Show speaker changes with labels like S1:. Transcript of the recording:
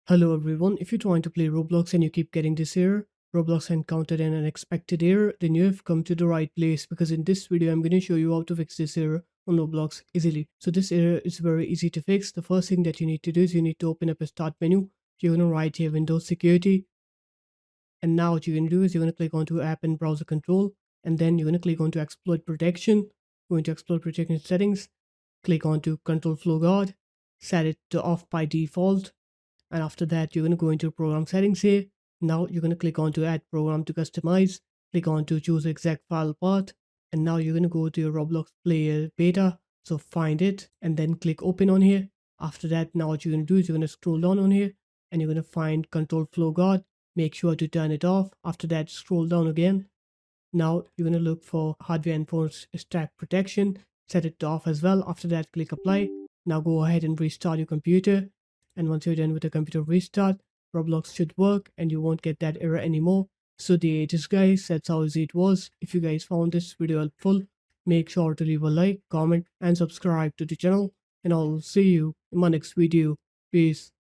S1: Hello everyone, if you're trying to play Roblox and you keep getting this error, Roblox encountered an unexpected error, then you have come to the right place because in this video I'm going to show you how to fix this error on Roblox easily. So this error is very easy to fix. The first thing that you need to do is you need to open up a start menu. You're going to write here Windows Security, and now what you're going to do is you're going to click onto App and Browser Control, and then you're going to click onto Exploit Protection. Go into Exploit Protection settings, click onto Control Flow Guard, set it to off by default, and after that you're going to go into program settings here. Now you're going to click on to add program to customize, click on to choose exact file path, and now you're going to go to your Roblox player beta, so find it and then click open on here. After that, now what you're going to do is you're going to scroll down on here and you're going to find control flow guard. Make sure to turn it off. After that, scroll down again. Now you're going to look for hardware enforced stack protection, set it to off as well. After that, click apply. Now go ahead and restart your computer, and once you're done with the computer restart, Roblox should work and you won't get that error anymore. So there it is guys, that's how easy it was. If you guys found this video helpful, make sure to leave a like, comment and subscribe to the channel, and I'll see you in my next video. Peace.